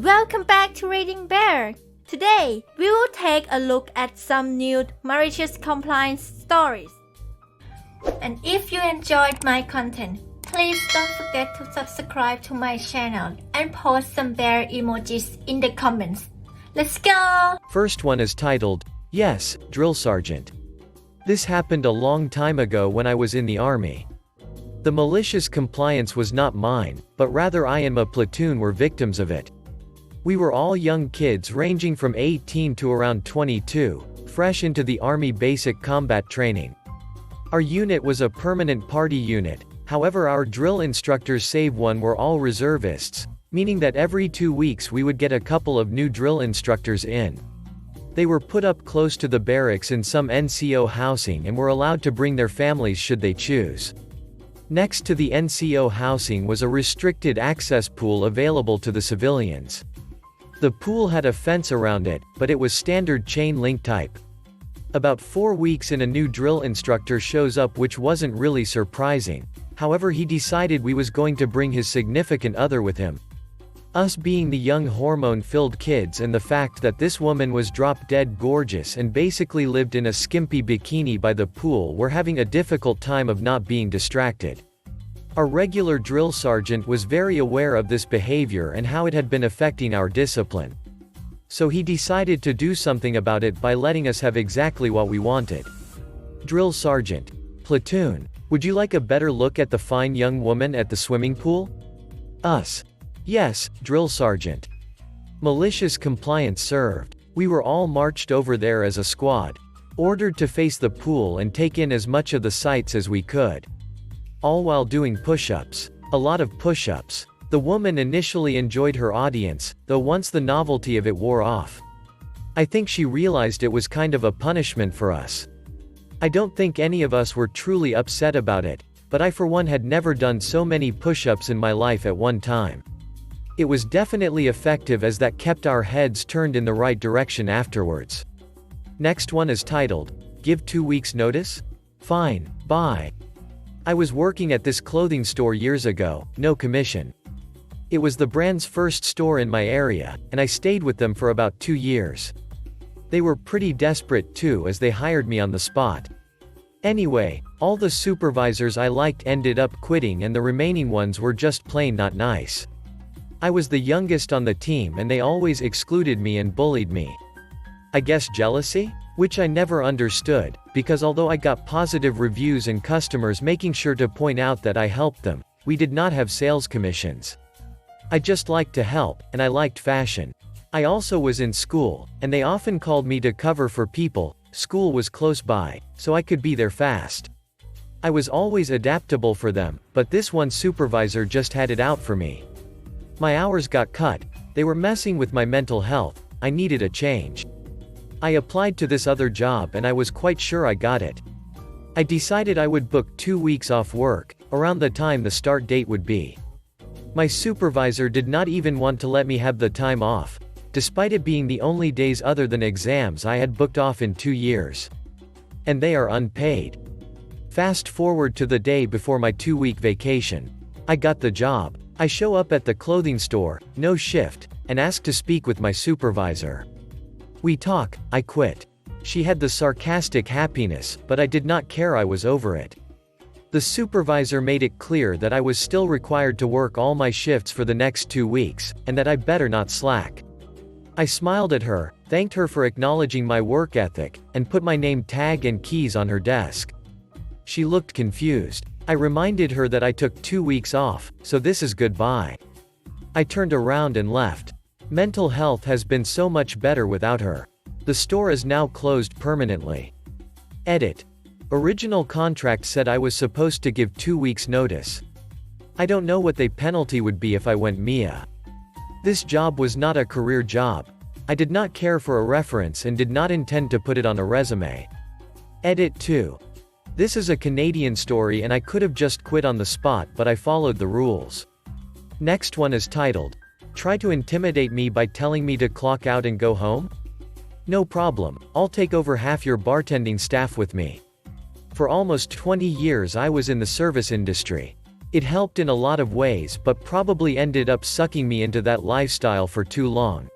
Welcome back to Reading Bear. Today, we will take a look at some new malicious compliance stories. And if you enjoyed my content, please don't forget to subscribe to my channel and post some bear emojis in the comments. Let's go! First one is titled, Yes, Drill Sergeant. This happened a long time ago when I was in the army. The malicious compliance was not mine, but rather I and my platoon were victims of it. We were all young kids ranging from 18 to around 22, fresh into the Army basic combat training. Our unit was a permanent party unit, however our drill instructors save one were all reservists, meaning that every 2 weeks we would get a couple of new drill instructors in. They were put up close to the barracks in some NCO housing and were allowed to bring their families should they choose. Next to the NCO housing was a restricted access pool available to the civilians. The pool had a fence around it, but it was standard chain link type. About 4 weeks in a new drill instructor shows up, which wasn't really surprising. However, he decided we was going to bring his significant other with him. Us being the young hormone-filled kids and the fact that this woman was drop-dead gorgeous and basically lived in a skimpy bikini by the pool were having a difficult time of not being distracted. Our regular drill sergeant was very aware of this behavior and how it had been affecting our discipline. So he decided to do something about it by letting us have exactly what we wanted. Drill Sergeant. Platoon. Would you like a better look at the fine young woman at the swimming pool? Us. Yes, Drill Sergeant. Malicious compliance served. We were all marched over there as a squad. Ordered to face the pool and take in as much of the sights as we could. All while doing push-ups. A lot of push-ups. The woman initially enjoyed her audience, though once the novelty of it wore off. I think she realized it was kind of a punishment for us. I don't think any of us were truly upset about it, but I for one had never done so many push-ups in my life at one time. It was definitely effective as that kept our heads turned in the right direction afterwards. Next one is titled, Give 2 weeks notice? Fine, bye. I was working at this clothing store years ago, no commission. It was the brand's first store in my area, and I stayed with them for about 2 years. They were pretty desperate too as they hired me on the spot. Anyway, all the supervisors I liked ended up quitting and the remaining ones were just plain not nice. I was the youngest on the team and they always excluded me and bullied me. I guess jealousy? Which I never understood, because although I got positive reviews and customers making sure to point out that I helped them, we did not have sales commissions. I just liked to help, and I liked fashion. I also was in school, and they often called me to cover for people. School was close by, so I could be there fast. I was always adaptable for them, but this one supervisor just had it out for me. My hours got cut, they were messing with my mental health, I needed a change. I applied to this other job and I was quite sure I got it. I decided I would book 2 weeks off work, around the time the start date would be. My supervisor did not even want to let me have the time off, despite it being the only days other than exams I had booked off in 2 years. And they are unpaid. Fast forward to the day before my 2-week vacation. I got the job. I show up at the clothing store, no shift, and ask to speak with my supervisor. We talk, I quit. She had the sarcastic happiness, but I did not care, I was over it. The supervisor made it clear that I was still required to work all my shifts for the next 2 weeks, and that I better not slack. I smiled at her, thanked her for acknowledging my work ethic, and put my name tag and keys on her desk. She looked confused. I reminded her that I took 2 weeks off, so this is goodbye. I turned around and left. Mental health has been so much better without her. The store is now closed permanently. Edit. Original contract said I was supposed to give 2 weeks notice. I don't know what the penalty would be if I went Mia. This job was not a career job. I did not care for a reference and did not intend to put it on a resume. Edit 2. This is a Canadian story and I could have just quit on the spot, but I followed the rules. Next one is titled, Try to intimidate me by telling me to clock out and go home? No problem, I'll take over half your bartending staff with me. For almost 20 years I was in the service industry. It helped in a lot of ways but probably ended up sucking me into that lifestyle for too long.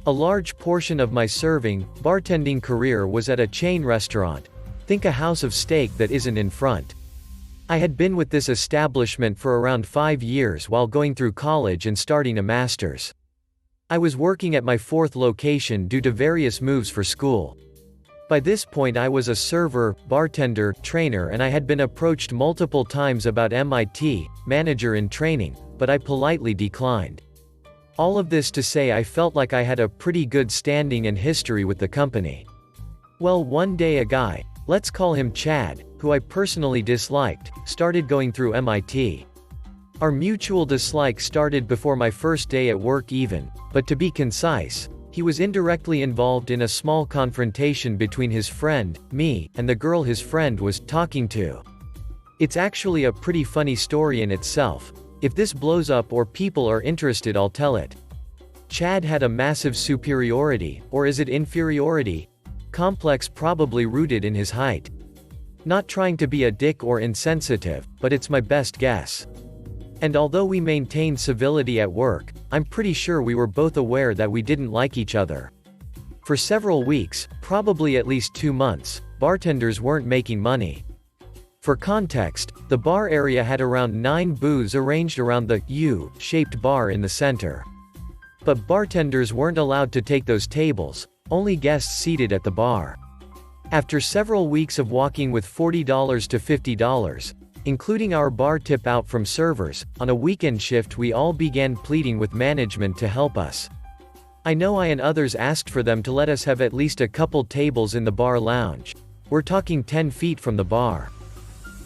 A large portion of my serving, bartending career was at a chain restaurant. Think a house of steak that isn't in front. I had been with this establishment for around 5 years while going through college and starting a master's. I was working at my 4th location due to various moves for school. By this point I was a server, bartender, trainer, and I had been approached multiple times about MIT, manager in training, but I politely declined. All of this to say I felt like I had a pretty good standing and history with the company. Well, one day a guy, let's call him Chad, who I personally disliked, started going through MIT. Our mutual dislike started before my first day at work even, but to be concise, he was indirectly involved in a small confrontation between his friend, me, and the girl his friend was talking to. It's actually a pretty funny story in itself. If this blows up or people are interested, I'll tell it. Chad had a massive superiority, or is it inferiority, complex, probably rooted in his height. Not trying to be a dick or insensitive, but it's my best guess. And although we maintained civility at work, I'm pretty sure we were both aware that we didn't like each other. For several weeks, probably at least 2 months, bartenders weren't making money. For context, the bar area had around 9 booths arranged around the U-shaped bar in the center. But bartenders weren't allowed to take those tables, only guests seated at the bar. After several weeks of walking with $40 to $50, including our bar tip out from servers, on a weekend shift we all began pleading with management to help us. I know I and others asked for them to let us have at least a couple tables in the bar lounge. We're talking 10 feet from the bar.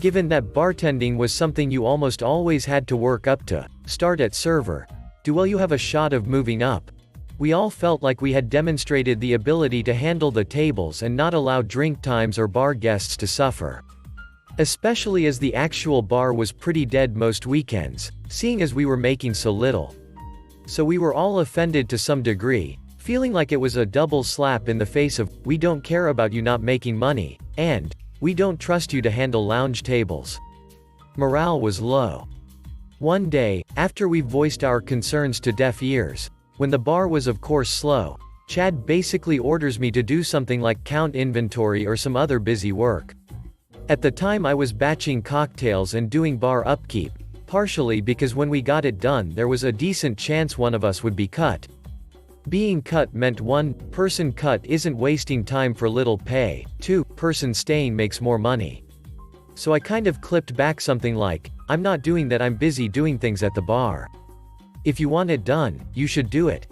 Given that bartending was something you almost always had to work up to, start at server, do well you have a shot of moving up. We all felt like we had demonstrated the ability to handle the tables and not allow drink times or bar guests to suffer. Especially as the actual bar was pretty dead most weekends, seeing as we were making so little. So we were all offended to some degree, feeling like it was a double slap in the face of, we don't care about you not making money, and, we don't trust you to handle lounge tables. Morale was low. One day, after we voiced our concerns to deaf ears, when the bar was of course slow, Chad basically orders me to do something like count inventory or some other busy work. At the time I was batching cocktails and doing bar upkeep, partially because when we got it done there was a decent chance one of us would be cut. Being cut meant 1 person cut isn't wasting time for little pay, 2 person staying makes more money. So I kind of clipped back something like, I'm not doing that, I'm busy doing things at the bar. If you want it done, you should do it.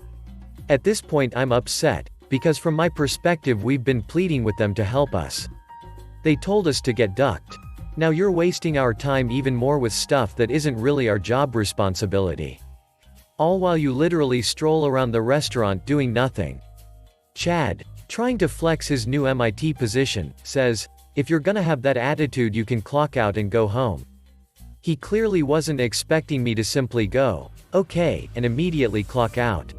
At this point I'm upset, because from my perspective we've been pleading with them to help us. They told us to get ducked. Now you're wasting our time even more with stuff that isn't really our job responsibility. All while you literally stroll around the restaurant doing nothing. Chad, trying to flex his new MIT position, says, if you're gonna have that attitude you can clock out and go home. He clearly wasn't expecting me to simply go, okay, and immediately clock out.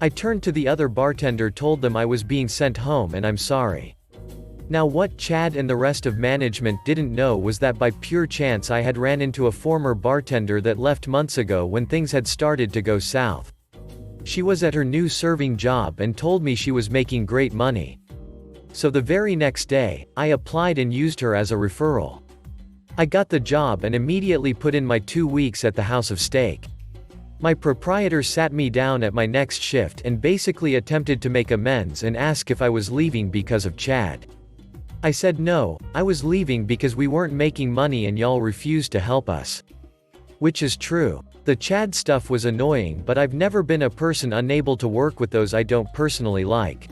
I turned to the other bartender, told them I was being sent home and I'm sorry. Now what Chad and the rest of management didn't know was that by pure chance I had ran into a former bartender that left months ago when things had started to go south. She was at her new serving job and told me she was making great money. So the very next day, I applied and used her as a referral. I got the job and immediately put in my 2 weeks at the House of Steak. My proprietor sat me down at my next shift and basically attempted to make amends and ask if I was leaving because of Chad. I said no, I was leaving because we weren't making money and y'all refused to help us. Which is true. The Chad stuff was annoying, but I've never been a person unable to work with those I don't personally like.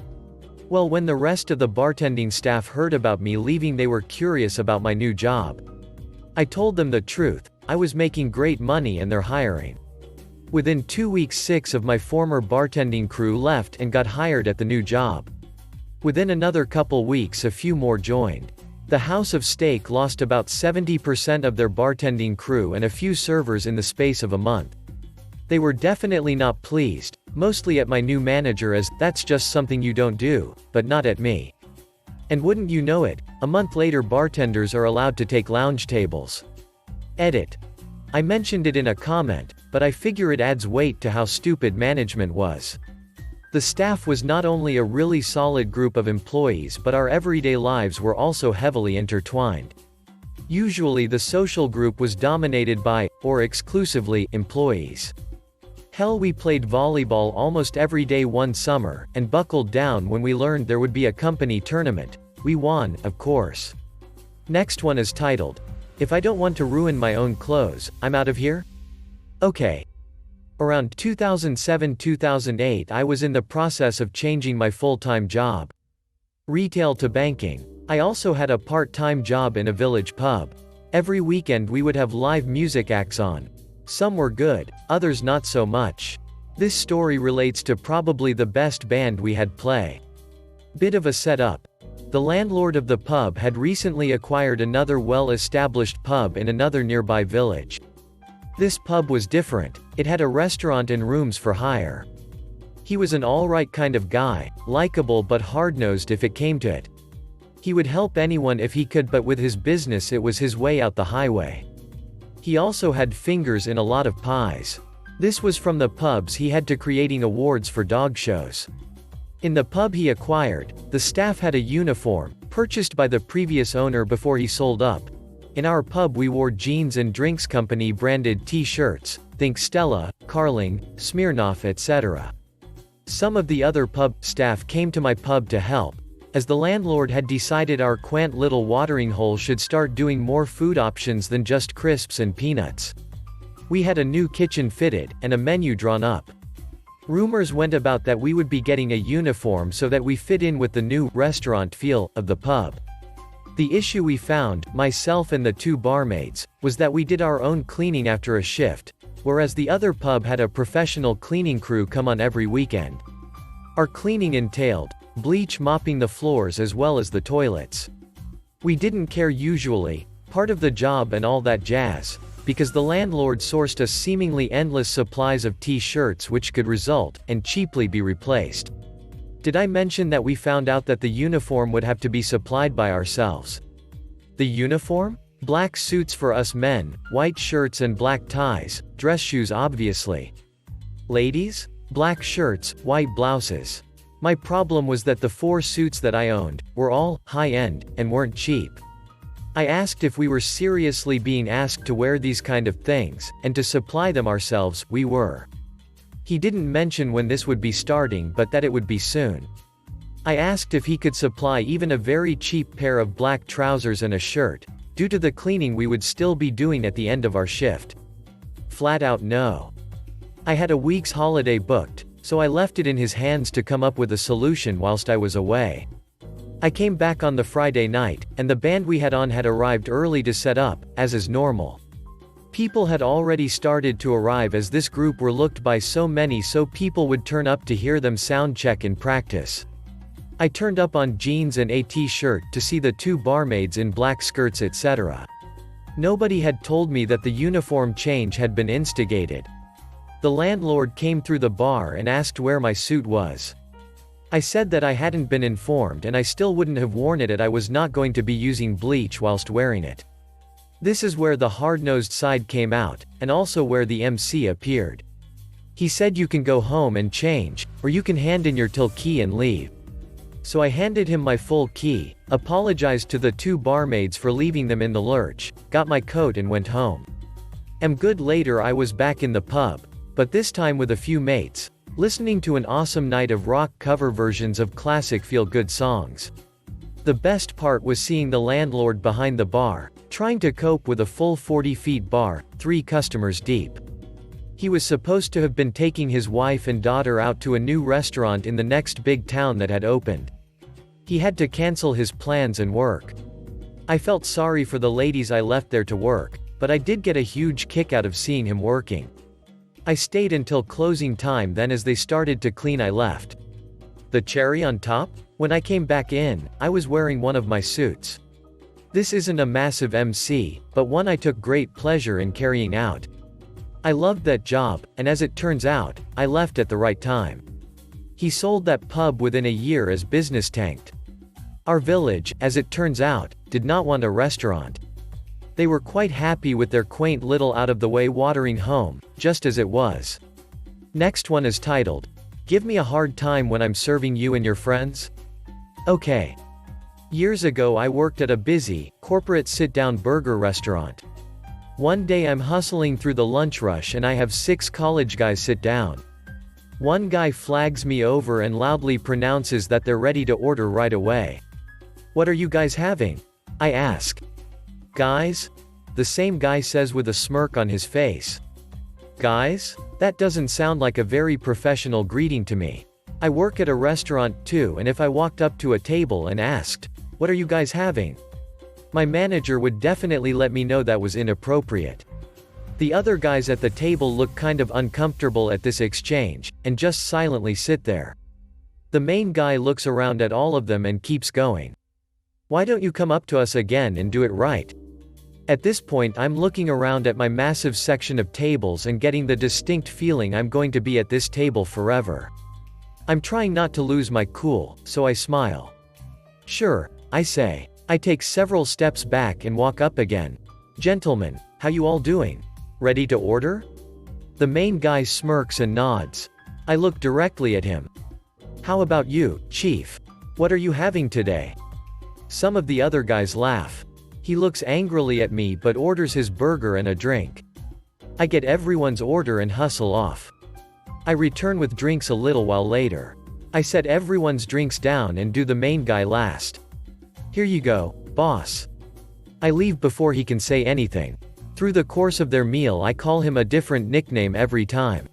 Well, when the rest of the bartending staff heard about me leaving they were curious about my new job. I told them the truth, I was making great money and they're hiring. Within 2 weeks 6 of my former bartending crew left and got hired at the new job. Within another couple weeks a few more joined. The House of Steak lost about 70% of their bartending crew and a few servers in the space of a month. They were definitely not pleased, mostly at my new manager, as, that's just something you don't do, but not at me. And wouldn't you know it, a month later bartenders are allowed to take lounge tables. Edit. I mentioned it in a comment, but I figure it adds weight to how stupid management was. The staff was not only a really solid group of employees, but our everyday lives were also heavily intertwined. Usually the social group was dominated by, or exclusively, employees. Hell, we played volleyball almost every day one summer, and buckled down when we learned there would be a company tournament. We won, of course. Next one is titled, "If I Don't Want to Ruin My Own Clothes, I'm Out of Here?" Okay. Around 2007-2008 I was in the process of changing my full-time job. Retail to banking. I also had a part-time job in a village pub. Every weekend we would have live music acts on. Some were good, others not so much. This story relates to probably the best band we had play. Bit of a setup. The landlord of the pub had recently acquired another well-established pub in another nearby village. This pub was different, it had a restaurant and rooms for hire. He was an alright kind of guy, likable but hard-nosed if it came to it. He would help anyone if he could, but with his business it was his way out the highway. He also had fingers in a lot of pies. This was from the pubs he had to creating awards for dog shows. In the pub he acquired, the staff had a uniform, purchased by the previous owner before he sold up. In our pub we wore jeans and drinks company branded t-shirts, think Stella, Carling, Smirnoff etc. Some of the other pub staff came to my pub to help, as the landlord had decided our quaint little watering hole should start doing more food options than just crisps and peanuts. We had a new kitchen fitted, and a menu drawn up. Rumors went about that we would be getting a uniform so that we fit in with the new restaurant feel of the pub. The issue we found, myself and the two barmaids, was that we did our own cleaning after a shift, whereas the other pub had a professional cleaning crew come on every weekend. Our cleaning entailed bleach mopping the floors as well as the toilets. We didn't care usually, part of the job and all that jazz, because the landlord sourced us seemingly endless supplies of t-shirts which could result, and cheaply be replaced. Did I mention that we found out that the uniform would have to be supplied by ourselves? The uniform? Black suits for us men, white shirts and black ties, dress shoes obviously. Ladies? Black shirts, white blouses. My problem was that the 4 suits that I owned were all high-end, and weren't cheap. I asked if we were seriously being asked to wear these kind of things, and to supply them ourselves. We were. He didn't mention when this would be starting, but that it would be soon. I asked if he could supply even a very cheap pair of black trousers and a shirt, due to the cleaning we would still be doing at the end of our shift. Flat out no. I had a week's holiday booked, so I left it in his hands to come up with a solution whilst I was away. I came back on the Friday night, and the band we had on had arrived early to set up, as is normal. People had already started to arrive as this group were looked by so many, so people would turn up to hear them sound check and practice. I turned up on jeans and a t-shirt to see the two barmaids in black skirts etc. Nobody had told me that the uniform change had been instigated. The landlord came through the bar and asked where my suit was. I said that I hadn't been informed and I still wouldn't have worn it, I was not going to be using bleach whilst wearing it. This is where the hard-nosed side came out, and also where the MC appeared. He said you can go home and change, or you can hand in your till key and leave. So I handed him my full key, apologized to the two barmaids for leaving them in the lurch, got my coat and went home. Good later I was back in the pub, but this time with a few mates, listening to an awesome night of rock cover versions of classic feel-good songs. The best part was seeing the landlord behind the bar, trying to cope with a full 40-feet bar, 3 customers deep. He was supposed to have been taking his wife and daughter out to a new restaurant in the next big town that had opened. He had to cancel his plans and work. I felt sorry for the ladies I left there to work, but I did get a huge kick out of seeing him working. I stayed until closing time, then as they started to clean I left. The cherry on top? When I came back in, I was wearing one of my suits. This isn't a massive MC, but one I took great pleasure in carrying out. I loved that job, and as it turns out, I left at the right time. He sold that pub within a year as business tanked. Our village, as it turns out, did not want a restaurant. They were quite happy with their quaint little out-of-the-way watering home, just as it was. Next one is titled, "Give me a hard time when I'm serving you and your friends?" Okay. Years ago I worked at a busy, corporate sit-down burger restaurant. One day I'm hustling through the lunch rush and I have 6 college guys sit down. One guy flags me over and loudly pronounces that they're ready to order right away. "What are you guys having?" I ask. "Guys?" the same guy says with a smirk on his face. "Guys? That doesn't sound like a very professional greeting to me. I work at a restaurant too, and if I walked up to a table and asked, 'What are you guys having?' my manager would definitely let me know that was inappropriate." The other guys at the table look kind of uncomfortable at this exchange, and just silently sit there. The main guy looks around at all of them and keeps going. "Why don't you come up to us again and do it right?" At this point I'm looking around at my massive section of tables and getting the distinct feeling I'm going to be at this table forever. I'm trying not to lose my cool, so I smile. "Sure," I say. I take several steps back and walk up again. "Gentlemen, how you all doing? Ready to order?" The main guy smirks and nods. I look directly at him. "How about you, Chief? What are you having today?" Some of the other guys laugh. He looks angrily at me but orders his burger and a drink. I get everyone's order and hustle off. I return with drinks a little while later. I set everyone's drinks down and do the main guy last. "Here you go, boss." I leave before he can say anything. Through the course of their meal I call him a different nickname every time.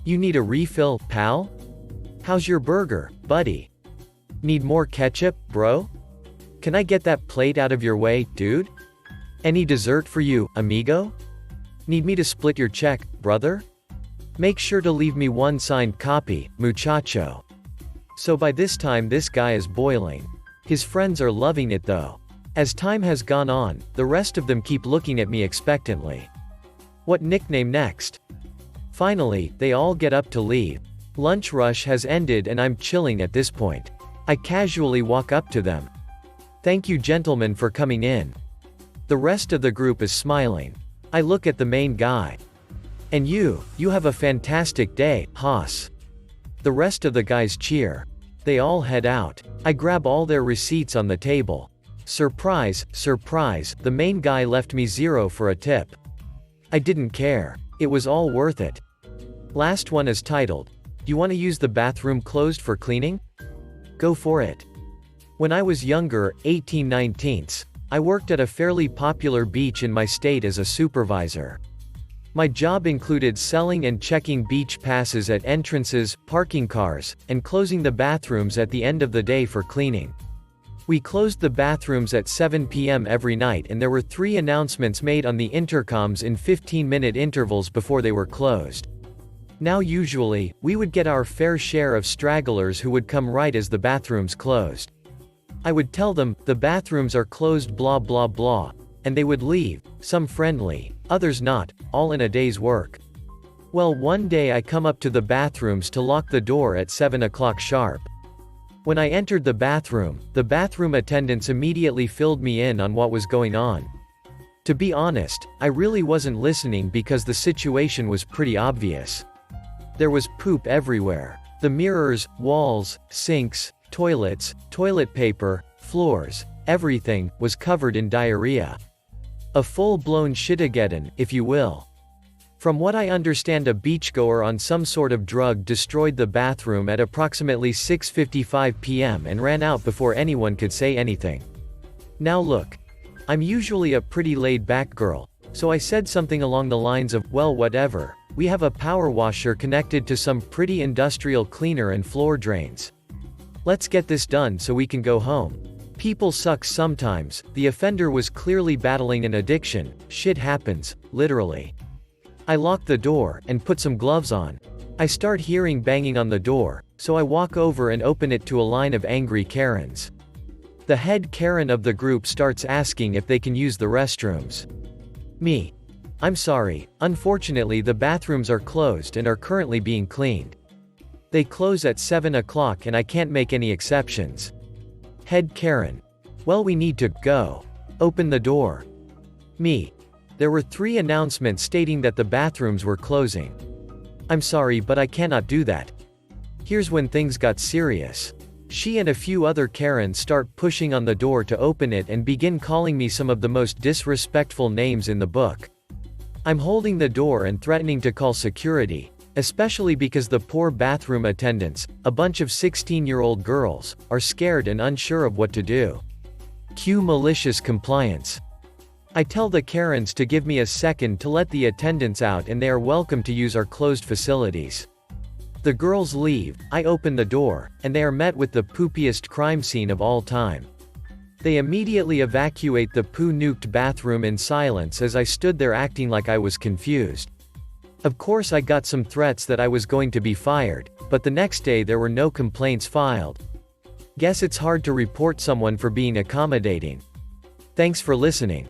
"You need a refill, pal? How's your burger, buddy? Need more ketchup, bro? Can I get that plate out of your way, dude? Any dessert for you, amigo? Need me to split your check, brother? Make sure to leave me one signed copy, muchacho." So by this time this guy is boiling. His friends are loving it though. As time has gone on, the rest of them keep looking at me expectantly. What nickname next? Finally, they all get up to leave. Lunch rush has ended and I'm chilling at this point. I casually walk up to them. "Thank you gentlemen for coming in." The rest of the group is smiling. I look at the main guy. "And you have a fantastic day, Haas." The rest of the guys cheer. They all head out. I grab all their receipts on the table. Surprise, surprise, the main guy left me 0 for a tip. I didn't care. It was all worth it. Last one is titled, "You want to use the bathroom closed for cleaning? Go for it." When I was younger, 18-19s, I worked at a fairly popular beach in my state as a supervisor. My job included selling and checking beach passes at entrances, parking cars, and closing the bathrooms at the end of the day for cleaning. We closed the bathrooms at 7 p.m. every night and there were 3 announcements made on the intercoms in 15-minute intervals before they were closed. Now usually, we would get our fair share of stragglers who would come right as the bathrooms closed. I would tell them, "The bathrooms are closed blah blah blah," and they would leave, some friendly, others not, all in a day's work. Well, one day I come up to the bathrooms to lock the door at 7 o'clock sharp. When I entered the bathroom attendants immediately filled me in on what was going on. To be honest, I really wasn't listening because the situation was pretty obvious. There was poop everywhere. The mirrors, walls, sinks, toilets, toilet paper, floors, everything, was covered in diarrhea. A full-blown shitageddon, if you will. From what I understand, a beachgoer on some sort of drug destroyed the bathroom at approximately 6:55 p.m. and ran out before anyone could say anything. Now look. I'm usually a pretty laid-back girl, so I said something along the lines of, "Well, whatever, we have a power washer connected to some pretty industrial cleaner and floor drains. Let's get this done so we can go home. People suck sometimes." The offender was clearly battling an addiction. Shit happens, literally. I lock the door, and put some gloves on. I start hearing banging on the door, so I walk over and open it to a line of angry Karens. The head Karen of the group starts asking if they can use the restrooms. Me. "I'm sorry, unfortunately the bathrooms are closed and are currently being cleaned. They close at 7 o'clock and I can't make any exceptions." Head Karen. "Well, we need to go. Open the door." Me. There were 3 announcements stating that the bathrooms were closing. I'm sorry, but I cannot do that. Here's when things got serious. She and a few other Karens start pushing on the door to open it and begin calling me some of the most disrespectful names in the book. I'm holding the door and threatening to call security, especially because the poor bathroom attendants, a bunch of 16-year-old girls, are scared and unsure of what to do. Cue malicious compliance. I tell the Karens to give me a second to let the attendants out and they are welcome to use our closed facilities. The girls leave, I open the door, and they are met with the poopiest crime scene of all time. They immediately evacuate the poo-nuked bathroom in silence as I stood there acting like I was confused. Of course I got some threats that I was going to be fired, but the next day there were no complaints filed. Guess it's hard to report someone for being accommodating. Thanks for listening.